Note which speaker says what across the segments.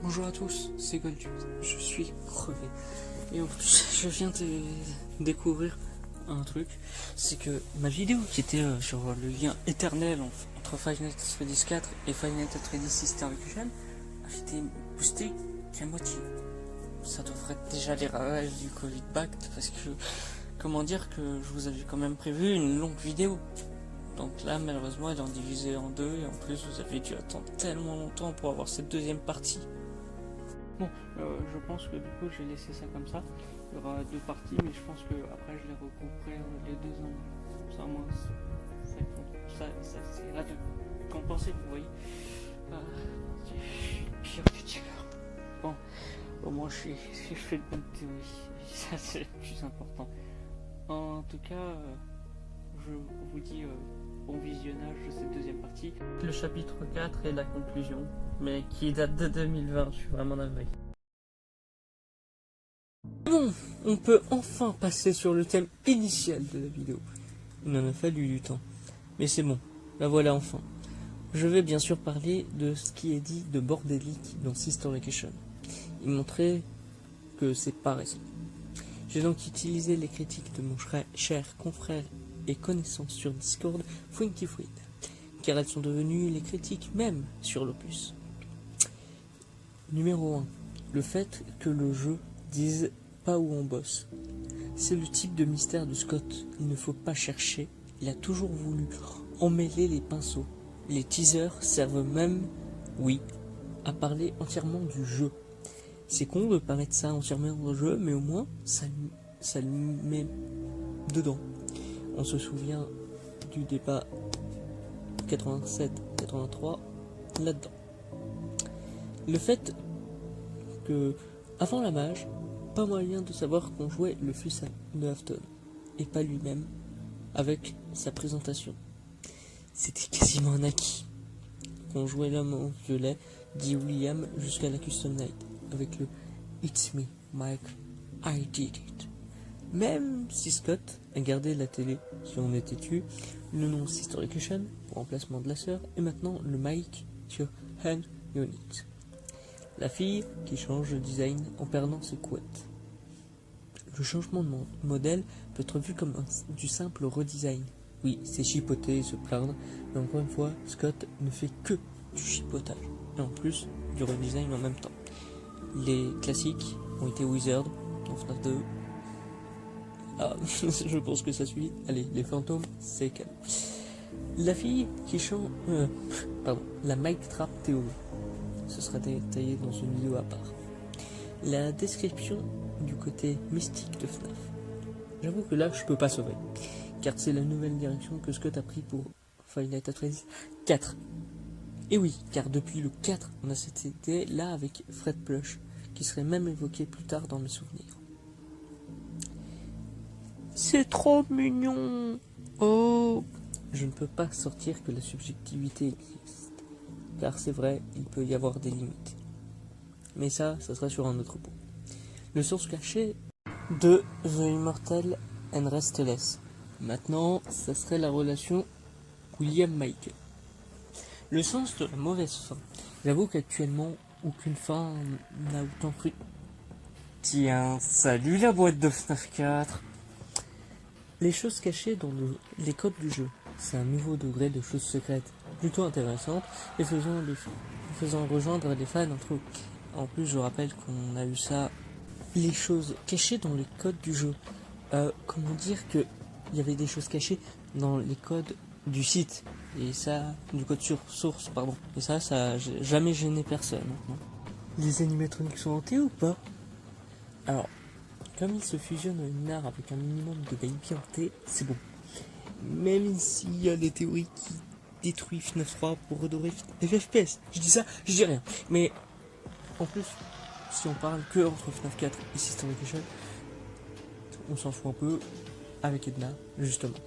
Speaker 1: Bonjour à tous, c'est Goldu, je suis crevé. Et en plus, je viens de découvrir un truc, c'est que ma vidéo qui était sur le lien éternel entre Five Nights at Freddy's 4 et Five Nights at Freddy's Sister Location a été boostée qu'à moitié. Ça devrait être déjà les ravages du Covid back, parce que, comment dire que je vous avais quand même prévu une longue vidéo. Donc là, malheureusement, elle est divisée en deux, et en plus, vous avez dû attendre tellement longtemps pour avoir cette deuxième partie. Bon, je pense que du coup, je vais laisser ça comme ça. Il y aura deux parties, mais je pense que après, je les regrouperai les deux en ça, moi, ça essaiera de compenser, vous voyez. Je suis pire que tueur. Bon, au moins, je fais de bonnes théories. Ça, c'est le plus important. En tout cas, je vous dis bon visionnage de cette deuxième partie. Le chapitre 4 est la conclusion, mais qui date de 2020, je suis vraiment navré. Bon, on peut enfin passer sur le thème initial de la vidéo. Il en a fallu du temps, mais c'est bon, la voilà enfin. Je vais bien sûr parler de ce qui est dit de bordélique dans Sister Location, et montrer que c'est pas raison. J'ai donc utilisé les critiques de mon cher confrère et connaissance sur Discord, Funky Fruit, car elles sont devenues les critiques même sur l'opus. Numéro 1. Le fait que le jeu dise pas où on bosse. C'est le type de mystère de Scott, il ne faut pas chercher, il a toujours voulu emmêler les pinceaux. Les teasers servent même, oui, à parler entièrement du jeu. C'est con de paraître ça entièrement dans le jeu, mais au moins ça le met dedans. On se souvient du débat 87-83 là-dedans. Le fait que, avant la mage, pas moyen de savoir qu'on jouait le fils de Afton, et pas lui-même, avec sa présentation. C'était quasiment un acquis. Qu'on jouait l'homme en violet, dit William, jusqu'à la Custom Night, avec le It's me, Mike, I did it. Même si Scott a gardé la télé, si on était tu, le nom Sister Location, pour remplacement de la sœur, et maintenant le Mike sur Hand Unit. La fille qui change de design en perdant ses couettes. Le changement de modèle peut être vu comme du simple redesign. Oui, c'est chipoter et se plaindre, mais encore une fois, Scott ne fait que du chipotage, et en plus du redesign en même temps. Les classiques ont été Wizard dans FNAF 2. Ah, je pense que ça suit. Allez, les fantômes, c'est calme. La fille qui chante... la Mike Trap théorie. Ce sera détaillé dans une vidéo à part. La description du côté mystique de FNAF. J'avoue que là, je peux pas sauver. Car c'est la nouvelle direction que Scott a pris pour Five Nights at Freddy's 4. Et oui, car depuis le 4, on a cette idée là avec Fred Plush, qui serait même évoqué plus tard dans mes souvenirs. C'est trop mignon. Oh, je ne peux pas sortir que la subjectivité existe. Car c'est vrai, il peut y avoir des limites. Mais ça sera sur un autre point. Le sens caché de The Immortal and Restless. Maintenant, ça serait la relation William-Michael. Le sens de la mauvaise fin. J'avoue qu'actuellement, aucune fin n'a autant cru. Tiens, salut la boîte de FNAF 4. Les choses cachées dans les codes du jeu. C'est un nouveau degré de choses secrètes plutôt intéressante et faisant rejoindre les fans entre eux. En plus, je rappelle qu'on a eu ça, les choses cachées dans les codes du jeu. Comment dire que il y avait des choses cachées dans les codes du site et ça, du code source, pardon. Et ça a jamais gêné personne. Non. Les animatroniques sont hantés ou pas? Alors, comme ils se fusionnent en une art avec un minimum de baby hanté, c'est bon. Même s'il y a des théories qui détruisent FNAF 3 pour redorer les FPS. Je dis ça, je dis rien. Mais en plus, si on parle que entre FNAF 4 et Sister Location, on s'en fout un peu avec Edna, justement.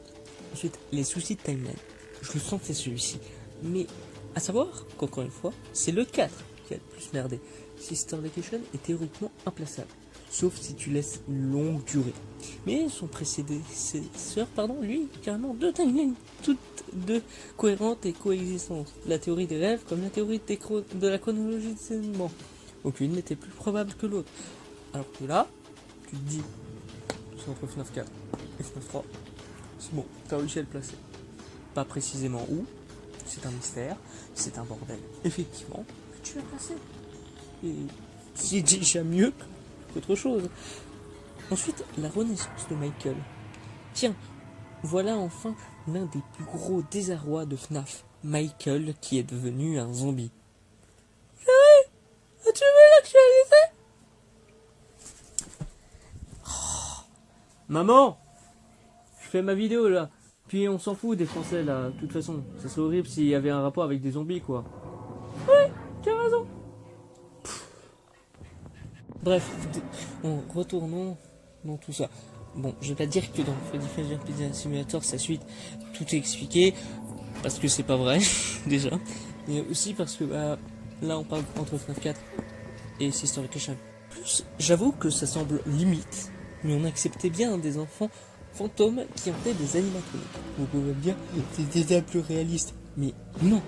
Speaker 1: Ensuite, les soucis de timeline. Je le sens que c'est celui-ci. Mais à savoir qu'encore une fois, c'est le 4 qui a le plus merdé. Sister Location est théoriquement implaçable. Sauf si tu laisses une longue durée. Mais son prédécesseur, lui, carrément deux timelines, toutes deux cohérentes et coexistantes. La théorie des rêves comme la théorie de la chronologie des événements. Aucune n'était plus probable que l'autre. Alors que là, tu te dis, c'est entre FNAF 4 et FNAF 3. C'est bon, t'as réussi à le placer. Pas précisément où, c'est un mystère, c'est un bordel. Effectivement, mais tu l'as placé. Et c'est déjà mieux qu'autre chose. Ensuite, la renaissance de Michael. Tiens, voilà enfin l'un des plus gros désarrois de FNAF. Michael qui est devenu un zombie. As-tu vu l'actualité? Maman, je fais ma vidéo là. Puis on s'en fout des Français là. De toute façon, ça serait horrible s'il y avait un rapport avec des zombies quoi. Ouais, tu as raison. Bref, en retournons dans tout ça. Bon, je vais pas dire que dans Freddy Fazbear Pizza Simulator, sa suite, tout est expliqué, parce que c'est pas vrai, déjà. Mais aussi parce que là, on parle entre FNAF 4 et Sister Vacation. Plus, j'avoue que ça semble limite, mais on acceptait bien des enfants fantômes qui hantaient des animatroniques. Vous pouvez me dire, c'est déjà plus réaliste. Mais non,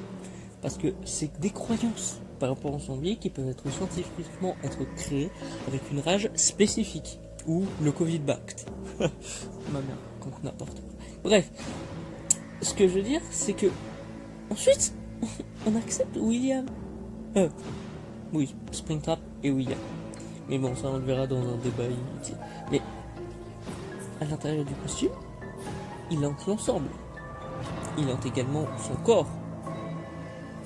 Speaker 1: parce que c'est des croyances par rapport aux zombies qui peuvent être scientifiquement être créés avec une rage spécifique. Ou le Covid-Bact. Ma mère, contre n'importe quoi. Bref, ce que je veux dire, c'est que ensuite, on accepte William. Oui, Springtrap et William. Mais bon, ça on le verra dans un débat inutile. Mais à l'intérieur du costume, il hante l'ensemble. Il hante également son corps.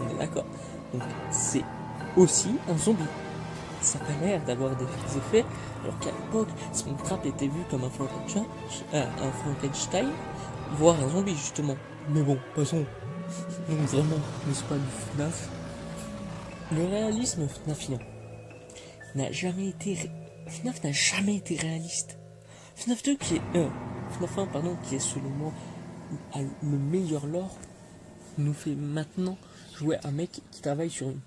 Speaker 1: On est d'accord. Donc c'est aussi un zombie. Ça n'a pas l'air d'avoir des effets, alors qu'à l'époque, Springtrap était vu comme un Frankenstein, voire un zombie justement. Mais bon, passons. Donc vraiment, n'est-ce pas du FNAF? Le réalisme FNAFien n'a jamais été... FNAF n'a jamais été réaliste. FNAF 2 qui est... FNAF 1, pardon, qui est selon moi a le meilleur lore, nous fait maintenant jouer un mec qui travaille sur une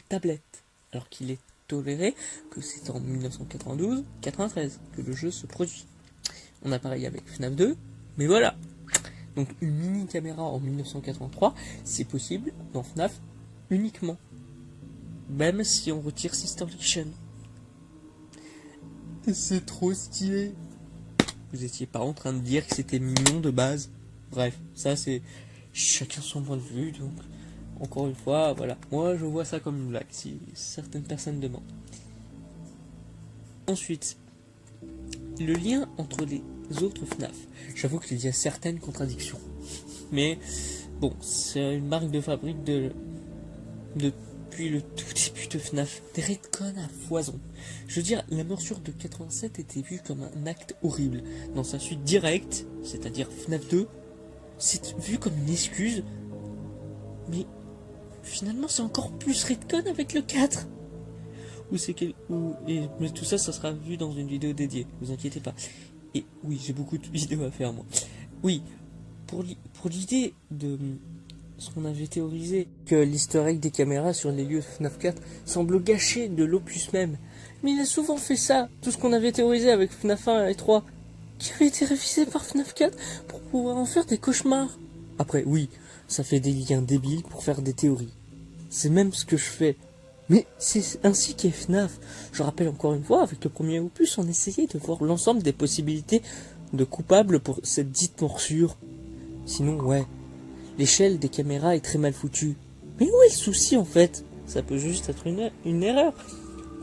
Speaker 1: tablette, alors qu'il est toléré que c'est en 1992-93 que le jeu se produit. On a pareil avec FNAF 2, mais voilà. Donc une mini caméra en 1983, c'est possible dans FNAF uniquement. Même si on retire Sister Vacation. C'est trop stylé. Vous étiez pas en train de dire que c'était mignon de base. Bref, ça c'est chacun son point de vue, donc encore une fois, voilà. Moi, je vois ça comme une blague, si certaines personnes demandent. Ensuite, le lien entre les autres FNAF. J'avoue qu'il y a certaines contradictions. Mais, bon, c'est une marque de fabrique depuis le tout début de FNAF. Des retcons à foison. Je veux dire, la morsure de 87 était vue comme un acte horrible. Dans sa suite directe, c'est-à-dire FNAF 2, c'est vu comme une excuse. Mais finalement, c'est encore plus retcon avec le 4. Mais tout ça, ça sera vu dans une vidéo dédiée. Vous inquiétez pas. Et oui, j'ai beaucoup de vidéos à faire, moi. Oui, pour l'idée de ce qu'on avait théorisé, que l'easter egg des caméras sur les lieux de FNAF 4 semble gâcher de l'opus même. Mais il a souvent fait ça. Tout ce qu'on avait théorisé avec FNAF 1 et 3, qui avait été révisé par FNAF 4 pour pouvoir en faire des cauchemars. Après, oui, ça fait des liens débiles pour faire des théories. C'est même ce que je fais. Mais c'est ainsi qu'est FNAF. Je rappelle encore une fois, avec le premier opus, on essayait de voir l'ensemble des possibilités de coupables pour cette dite morsure. Sinon, ouais, l'échelle des caméras est très mal foutue. Mais où est le souci en fait? Ça peut juste être une erreur,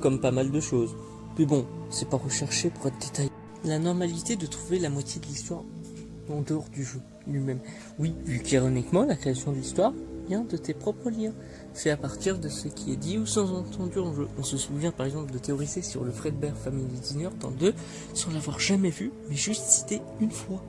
Speaker 1: comme pas mal de choses. Mais bon, c'est pas recherché pour être détaillé. La normalité de trouver la moitié de l'histoire en dehors du jeu lui-même. Oui, vu qu'ironiquement, la création de l'histoire vient de tes propres liens, fait à partir de ce qui est dit ou sans entendu en jeu. On se souvient par exemple de théoriser sur le Fredbear Family Dinner dans 2 sans l'avoir jamais vu, mais juste cité une fois.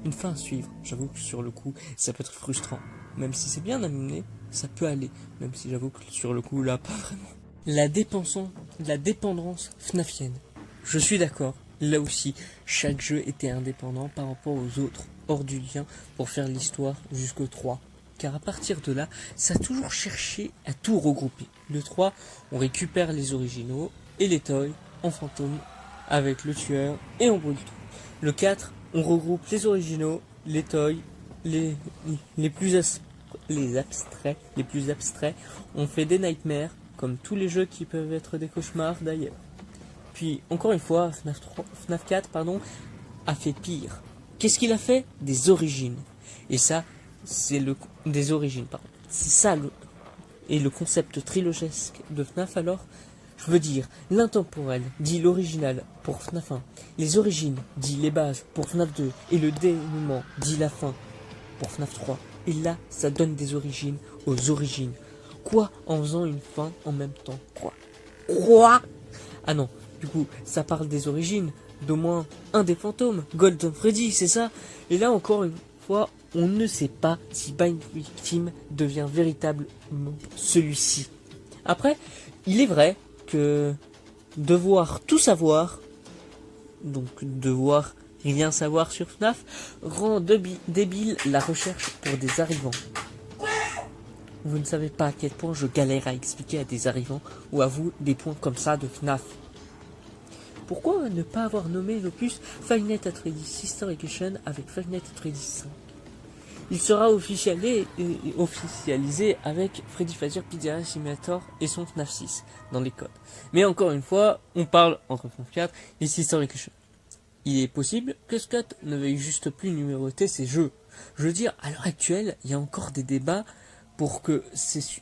Speaker 1: Une fin à suivre. J'avoue que sur le coup, ça peut être frustrant. Même si c'est bien amené, ça peut aller. Même si j'avoue que sur le coup, là, pas vraiment. La dépendance FNAFienne. Je suis d'accord. Là aussi, chaque jeu était indépendant par rapport aux autres, hors du lien, pour faire l'histoire jusqu'au 3. Car à partir de là, ça a toujours cherché à tout regrouper. Le 3, on récupère les originaux et les toys en fantôme avec le tueur et on brûle tout. Le 4, on regroupe les originaux, les toys, les plus abstraits, on fait des nightmares comme tous les jeux qui peuvent être des cauchemars d'ailleurs. Puis, encore une fois, FNAF 4 a fait pire. Qu'est-ce qu'il a fait? Des origines. Et ça, c'est des origines, pardon. C'est ça et le concept trilogesque de FNAF alors. Je veux dire, l'intemporel dit l'original pour FNAF 1, les origines dit les bases pour FNAF 2, et le dénouement dit la fin pour FNAF 3. Et là, ça donne des origines aux origines. Quoi? En faisant une fin en même temps? Quoi? Ah non, du coup, ça parle des origines d'au moins un des fantômes, Golden Freddy, c'est ça? Et là, encore une fois, on ne sait pas si Bind Victim devient véritablement celui-ci. Après, il est vrai que devoir tout savoir, donc devoir rien savoir sur FNAF, rend débile la recherche pour des arrivants. Vous ne savez pas à quel point je galère à expliquer à des arrivants ou à vous des points comme ça de FNAF. Pourquoi ne pas avoir nommé l'opus Five Nights at Freddy's Sister Edition avec Five Nights at Freddy's 5? Il sera officialisé avec Freddy Fazbear's Pizzeria Simulator et son FNAF 6 dans les codes. Mais encore une fois, on parle entre FNAF 4 et Sister Edition. Il est possible que Scott ne veuille juste plus numéroter ses jeux. Je veux dire, à l'heure actuelle, il y a encore des débats pour que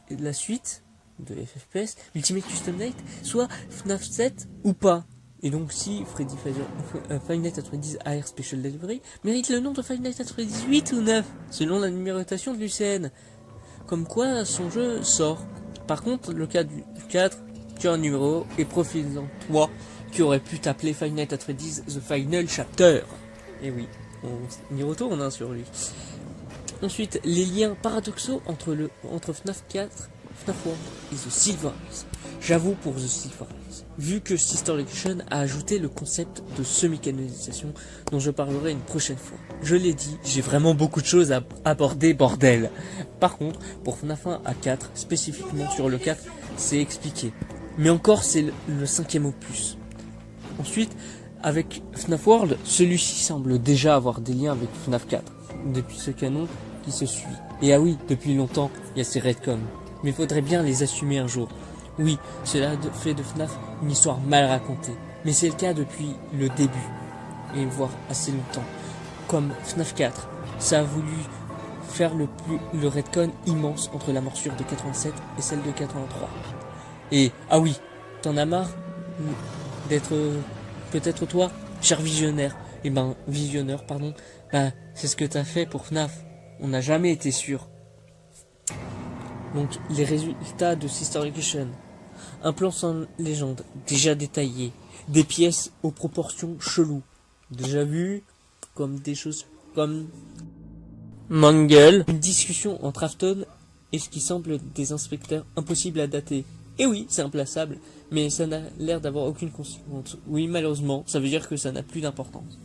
Speaker 1: la suite de FFPS, Ultimate Custom Night, soit FNAF 7 ou pas. Et donc si Freddy Five Nights at Freddy's AR Special Delivery mérite le nom de Five Nights at Freddy's 8 ou 9, selon la numérotation de l'UCN. Comme quoi son jeu sort. Par contre, le cas du 4, tu as un numéro, et profites-en toi, qui aurait pu t'appeler Five Nights at Freddy's The Final Chapter. Et oui, on y retourne sur lui. Ensuite, les liens paradoxaux entre FNAF 4, FNAF 1 et The Silver Eyes. J'avoue pour The Silver Eyes, vu que Sister Edition a ajouté le concept de semi-canonisation dont je parlerai une prochaine fois. Je l'ai dit, j'ai vraiment beaucoup de choses à aborder, bordel. Par contre, pour FNAF 1 à 4, spécifiquement sur le 4, c'est expliqué. Mais encore, c'est le 5e opus. Ensuite, avec FNAF World, celui-ci semble déjà avoir des liens avec FNAF 4, depuis ce canon qui se suit. Et ah oui, depuis longtemps, il y a ces retcons. Mais il faudrait bien les assumer un jour. Oui, cela fait de FNAF une histoire mal racontée, mais c'est le cas depuis le début, et voire assez longtemps. Comme FNAF 4, ça a voulu faire le retcon immense entre la morsure de 87 et celle de 83. Et, ah oui, t'en as marre d'être peut-être toi, cher visionneur, c'est ce que t'as fait pour FNAF. On n'a jamais été sûr. Donc, les résultats de Sister Edition. Un plan sans légende, déjà détaillé. Des pièces aux proportions cheloues. Déjà vu, comme des choses comme Mangle. Une discussion entre Afton et ce qui semble des inspecteurs impossible à dater. Et oui, c'est implaçable, mais ça n'a l'air d'avoir aucune conséquence. Oui, malheureusement, ça veut dire que ça n'a plus d'importance.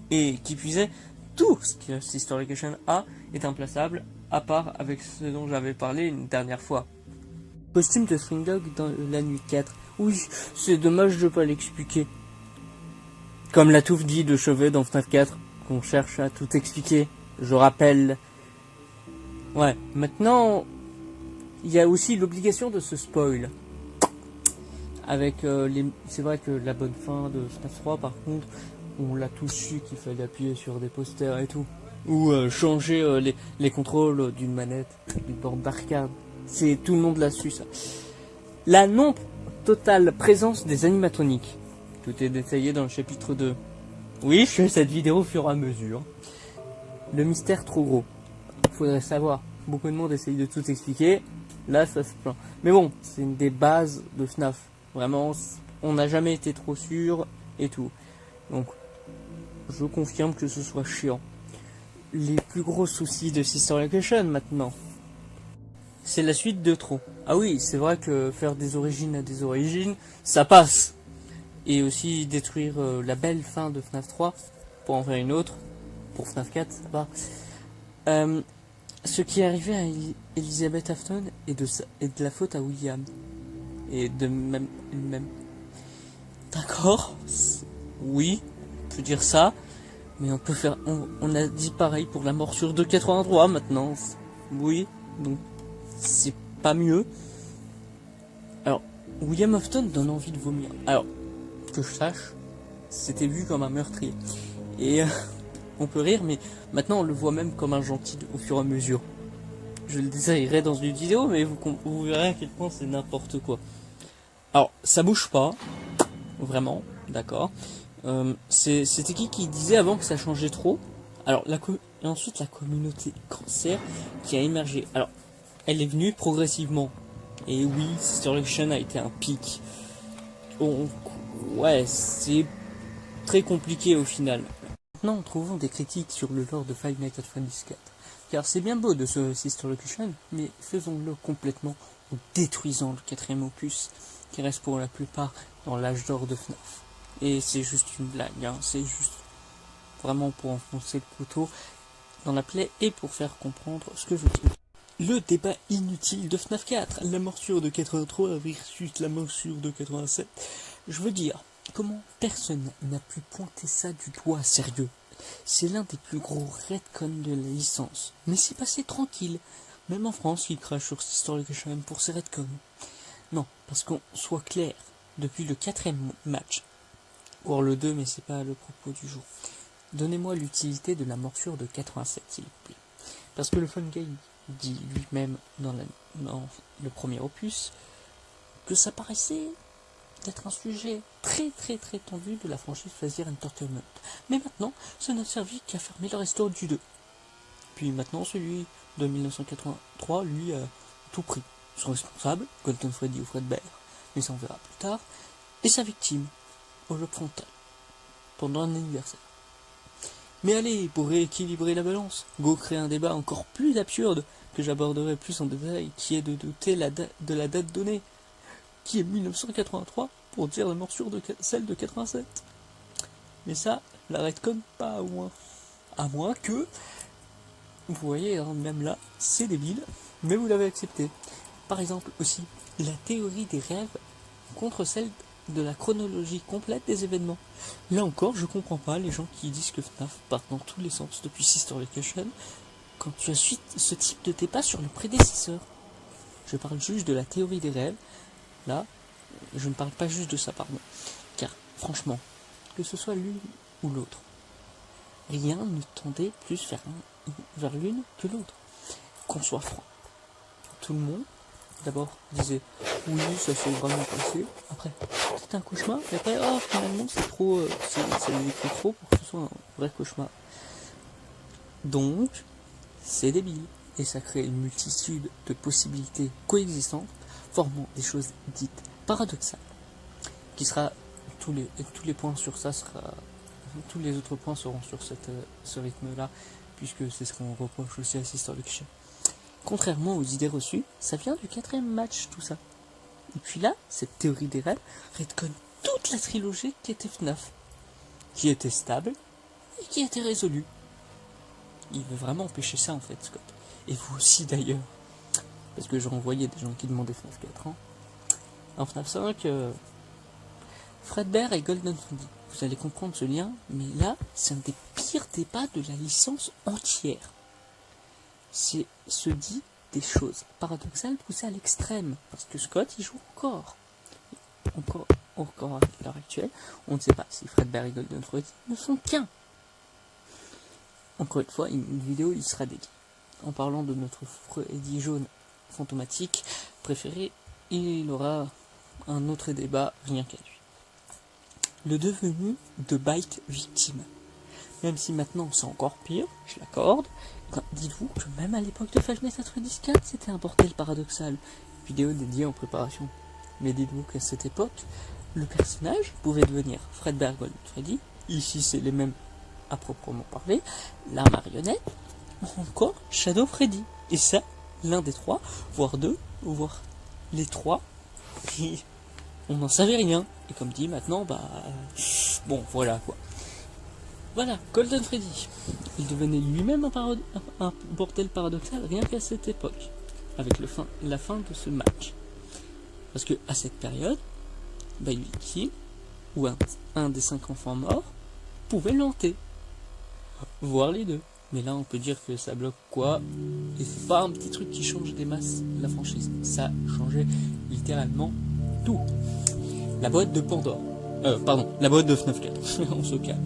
Speaker 1: Et qui puisait, tout ce que Sister Edition a est implaçable, à part avec ce dont j'avais parlé une dernière fois. Costume de String Dog dans la nuit 4. Oui, c'est dommage de pas l'expliquer. Comme la touffe dit de Chauvet dans FNAF 4, qu'on cherche à tout expliquer. Je rappelle. Ouais, maintenant, il y a aussi l'obligation de se spoil. Avec c'est vrai que la bonne fin de FNAF 3, par contre, on l'a tous su qu'il fallait appuyer sur des posters et tout. Ou changer les contrôles d'une manette, d'une borne d'arcade. Tout le monde l'a su, ça. La non totale présence des animatroniques. Tout est détaillé dans le chapitre 2. Oui, je fais cette vidéo au fur et à mesure. Le mystère trop gros. Faudrait savoir. Beaucoup de monde essaye de tout expliquer. Là, ça se plaint. Mais bon, c'est une des bases de FNAF. Vraiment, on n'a jamais été trop sûr et tout. Donc, je confirme que ce soit chiant. Les plus gros soucis de Sister Edition maintenant. C'est la suite de trop. Ah oui, c'est vrai que faire des origines à des origines, ça passe. Et aussi détruire la belle fin de FNAF 3 pour en faire une autre. Pour FNAF 4, ça va. Ce qui est arrivé à Elizabeth Afton est de la faute à William. Et de même. D'accord. Oui, on peut dire ça. Mais on peut faire. On a dit pareil pour la morsure de 83 maintenant. Oui, donc c'est pas mieux. Alors, William Afton donne envie de vomir. Alors, que je sache, c'était vu comme un meurtrier. Et on peut rire, mais maintenant on le voit même comme un gentil au fur et à mesure. Je le détaillerai dans une vidéo, mais vous verrez à quel point c'est n'importe quoi. Alors, ça bouge pas, vraiment, d'accord. C'était qui disait avant que ça changeait trop. Alors, et ensuite la communauté cancer qui a émergé. Alors, elle est venue progressivement. Et oui, Sister Location a été un pic. Ouais, c'est très compliqué au final. Maintenant, trouvons des critiques sur le lore de Five Nights at Freddy's 4. Car c'est bien beau de ce Sister Location, mais faisons-le complètement en détruisant le quatrième opus, qui reste pour la plupart dans l'âge d'or de FNAF. Et c'est juste une blague, hein. C'est juste vraiment pour enfoncer le couteau dans la plaie et pour faire comprendre ce que je dis. Le débat inutile de FNAF 4, la morsure de 83 versus la morsure de 87. Je veux dire, comment personne n'a pu pointer ça du doigt sérieux? C'est l'un des plus gros retcons de la licence. Mais c'est passé tranquille. Même en France, ils crachent sur Sister Location pour ces retcons. Non, parce qu'on soit clair, depuis le 4e match, voire le 2, mais c'est pas le propos du jour, donnez-moi l'utilité de la morsure de 87, s'il vous plaît. Parce que le Fun Game dit lui-même dans le premier opus que ça paraissait d'être un sujet très tendu de la franchise Fazir Entertainment. Mais maintenant, ça n'a servi qu'à fermer le resto du 2. Puis maintenant, celui de 1983, lui, a tout pris. Son responsable, Golden Freddy ou Fredbear, mais ça on verra plus tard, et sa victime, au lobe frontal, pendant un anniversaire. Mais allez, pour rééquilibrer la balance, go créer un débat encore plus absurde, que j'aborderai plus en détail, qui est de douter de la date donnée, qui est 1983, pour dire la morsure de celle de 87. Mais ça, la retcon pas à moins. À moins que, vous voyez, hein, même là, c'est débile, mais vous l'avez accepté. Par exemple aussi, la théorie des rêves contre celle de la chronologie complète des événements. Là encore, je comprends pas les gens qui disent que FNAF part dans tous les sens depuis Sister Location quand tu as suite ce type de débat sur le prédécesseur. Je parle juste de la théorie des rêves. Là, je ne parle pas juste de ça, pardon. Car, franchement, que ce soit l'une ou l'autre, rien ne tendait plus vers l'une que l'autre. Qu'on soit franc. Tout le monde, d'abord, disait oui, ça s'est vraiment passé. Après, c'est un cauchemar. Et après, oh, finalement, c'est trop. Ça lui écrit trop pour que ce soit un vrai cauchemar. Donc, c'est débile. Et ça crée une multitude de possibilités coexistantes, formant des choses dites paradoxales. Qui sera. Tous les points sur ça sera. Tous les autres points seront sur ce rythme-là, puisque c'est ce qu'on reproche aussi à Sister Location. Contrairement aux idées reçues, ça vient du 4e match, tout ça. Et puis là, cette théorie des rêves retconne toute la trilogie qui était FNAF, qui était stable et qui était résolue. Il veut vraiment empêcher ça en fait, Scott. Et vous aussi d'ailleurs. Parce que j'en voyais des gens qui demandaient FNAF 4 ans. En FNAF 5, Fredbear et Golden Freddy. Vous allez comprendre ce lien, mais là, c'est un des pires débats de la licence entière. C'est se dit des choses paradoxales poussées à l'extrême. Parce que Scott, il joue encore à l'heure actuelle. On ne sait pas si Fredbear et Golden Freddy ne sont qu'un. Encore une fois, une vidéo, il sera dédié. En parlant de notre Freddy jaune fantomatique préféré, il aura un autre débat rien qu'à lui. Le devenu de Byte victime. Même si maintenant c'est encore pire, je l'accorde, dites-vous que même à l'époque de Five Nights at Freddy's 4, c'était un bordel paradoxal. Vidéo dédiée en préparation. Mais dites-vous qu'à cette époque, le personnage pouvait devenir Fredbear Golden Freddy, ici c'est les mêmes à proprement parler, la marionnette, ou encore Shadow Freddy. Et ça, l'un des trois, voire deux, voire les trois, on n'en savait rien. Et comme dit maintenant, bon, voilà quoi. Voilà, Golden Freddy. Il devenait lui-même un bordel paradoxal rien qu'à cette époque, avec la fin de ce match. Parce que à cette période, une victime, ou un des 5 enfants morts, pouvait l'hanter. Voire les deux. Mais là, on peut dire que ça bloque quoi. Et c'est pas un petit truc qui change des masses la franchise. Ça changeait littéralement tout. La boîte de Pandore. La boîte de FNAF 4. On se calme.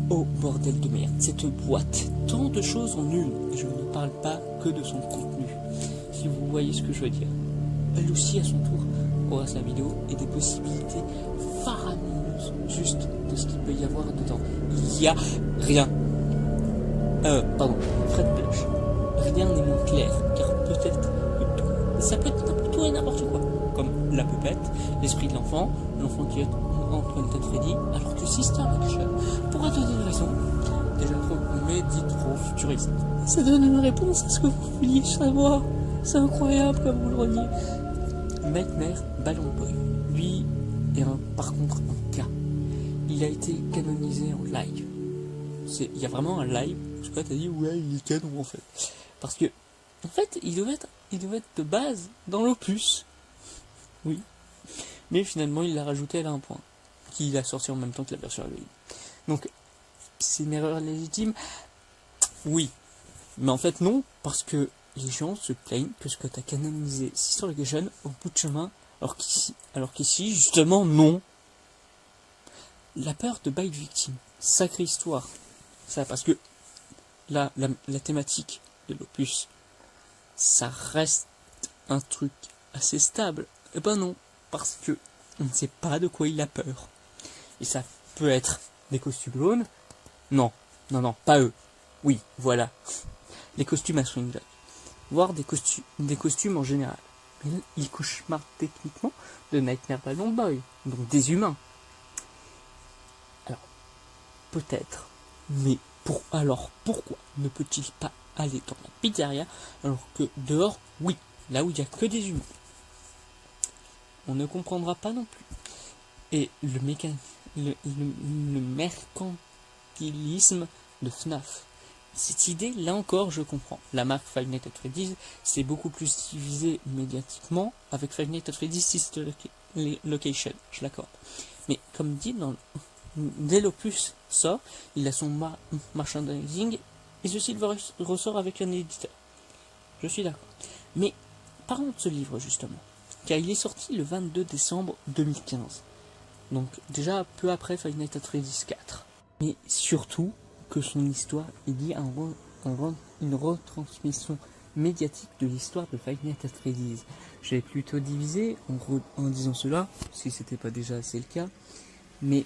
Speaker 1: Oh bordel de merde, cette boîte, tant de choses en une, et je ne parle pas que de son contenu, si vous voyez ce que je veux dire. Elle aussi, à son tour, aura sa vidéo et des possibilités faramineuses, juste de ce qu'il peut y avoir dedans. Il y a rien. Fred Blush. Rien n'est moins clair, car peut-être que tout, ça peut être tout et n'importe quoi, comme la pupette, l'esprit de l'enfant qui est Antoine Freddy, alors que Sister Action pourra donner une raison, déjà trop, mais dite trop futuriste. Ça donne une réponse à ce que vous vouliez savoir. C'est incroyable comme vous le reliez. Nightmare Balloon Boy, lui, est par contre un cas. Il a été canonisé en live. Il y a vraiment un live. Je sais pas, t'as dit ouais, il est canon en fait. Parce que, en fait, il devait être de base dans l'opus. Oui. Mais finalement, il l'a rajouté à un point. Qu'il a sorti en même temps que la version Halloween. Donc, c'est une erreur légitime. Oui. Mais en fait, non, parce que les gens se plaignent que ce que t'as canonisé Sister Location au bout de chemin, alors qu'ici, justement, non. La peur de bite victime. Sacrée histoire. Ça, parce que la thématique de l'opus, ça reste un truc assez stable. Eh ben non, parce que on ne sait pas de quoi il a peur. Et ça peut être des costumes jaunes. Non, pas eux. Oui, voilà. Les costumes à Swing Jack. Voire des costumes en général. Mais il cauchemar techniquement de Nightmare Balloon Boy. Donc des humains. Alors, peut-être. Mais pourquoi ne peut-il pas aller dans la pizzeria alors que dehors, oui, là où il n'y a que des humains. On ne comprendra pas non plus. Et le mercantilisme de FNAF. Cette idée, là encore, je comprends. La marque Five Nights at Freddy's s'est beaucoup plus divisée médiatiquement avec Five Nights at Freddy's Sister Location, je l'accorde. Mais comme dit, dès l'opus sort, il a son merchandising et ceci il ressort avec un éditeur. Je suis d'accord. Mais parlons de ce livre justement, car il est sorti le 22 décembre 2015. Donc déjà peu après Five Nights at Freddy's 4. Mais surtout que son histoire est liée à une retransmission médiatique de l'histoire de Five Nights at Freddy's. J'ai plutôt divisé en disant cela, si c'était pas déjà assez le cas, mais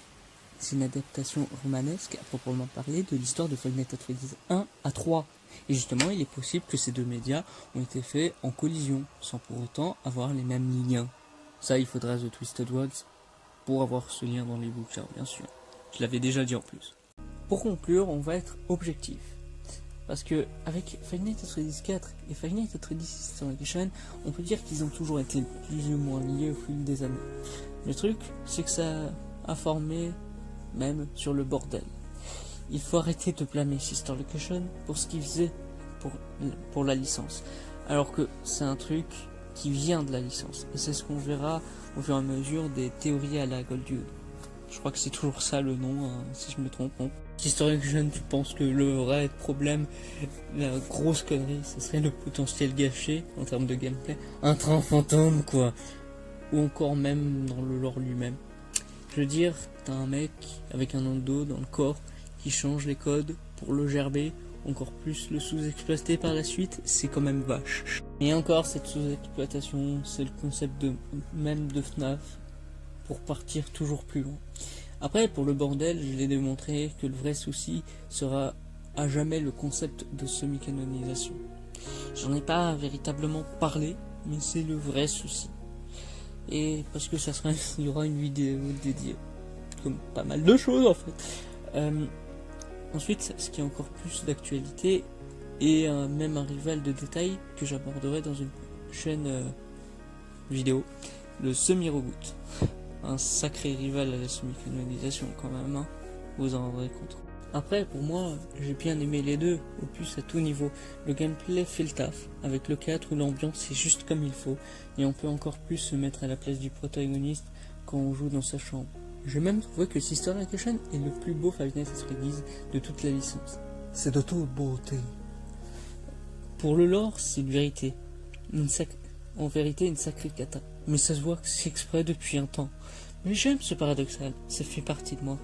Speaker 1: c'est une adaptation romanesque à proprement parler de l'histoire de Five Nights at Freddy's 1 à 3. Et justement, il est possible que ces deux médias ont été faits en collision, sans pour autant avoir les mêmes liens. Ça, il faudra The Twisted Words pour avoir ce lien dans les bouquins, bien sûr. Je l'avais déjà dit en plus. Pour conclure, on va être objectif. Parce que avec Five Nights at Freddy's 4 et Five Nights at Freddy's Sister Location, on peut dire qu'ils ont toujours été plus ou moins liés au fil des années. Le truc, c'est que ça a formé même sur le bordel. Il faut arrêter de blâmer Sister Location pour ce qu'il faisait pour la licence. Alors que c'est un truc qui vient de la licence. Et c'est ce qu'on verra au fur et à mesure des théories à la Goldwood. Je crois que c'est toujours ça le nom, hein, si je me trompe. Non. Sister Location, tu penses que le vrai problème, la grosse connerie, ce serait le potentiel gâché en termes de gameplay. Un train fantôme, quoi. Ou encore même dans le lore lui-même. Je veux dire, t'as un mec avec un endo dans le corps qui change les codes pour le gerber, encore plus le sous-exploiter par la suite, c'est quand même vache. Et encore, cette sous-exploitation, c'est le concept même de FNAF pour partir toujours plus loin. Après, pour le bordel, je l'ai démontré que le vrai souci sera à jamais le concept de semi-canonisation. J'en ai pas véritablement parlé, mais c'est le vrai souci. Et parce que il y aura une vidéo dédiée, comme pas mal de choses en fait. Ensuite, ce qui est encore plus d'actualité, et même un rival de détail que j'aborderai dans une chaîne vidéo, le semi-reboot. Un sacré rival à la semi-canonisation quand même, hein. Vous en rendrez compte. Après, pour moi, j'ai bien aimé les deux, opus à tout niveau. Le gameplay fait le taf, avec le 4 où l'ambiance est juste comme il faut, et on peut encore plus se mettre à la place du protagoniste quand on joue dans sa chambre. J'ai même trouvé que Sister Location est le plus beau Five Nights at Freddy's de toute la licence. C'est de toute beauté. Pour le lore, c'est une vérité. En vérité, une sacrée cata. mais ça se voit que c'est exprès depuis un temps. Mais j'aime ce paradoxal, ça fait partie de moi.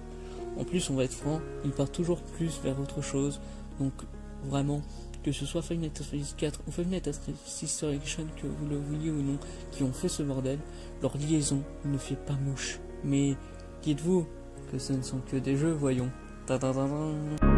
Speaker 1: En plus, on va être franc, il part toujours plus vers autre chose, donc vraiment, que ce soit Five Nights at Freddy's 4 ou Five Nights at Freddy's Resurrection, que vous le vouliez ou non, qui ont fait ce bordel, leur liaison ne fait pas mouche. Mais dites-vous que ce ne sont que des jeux, voyons. Ta -ta -ta -ta.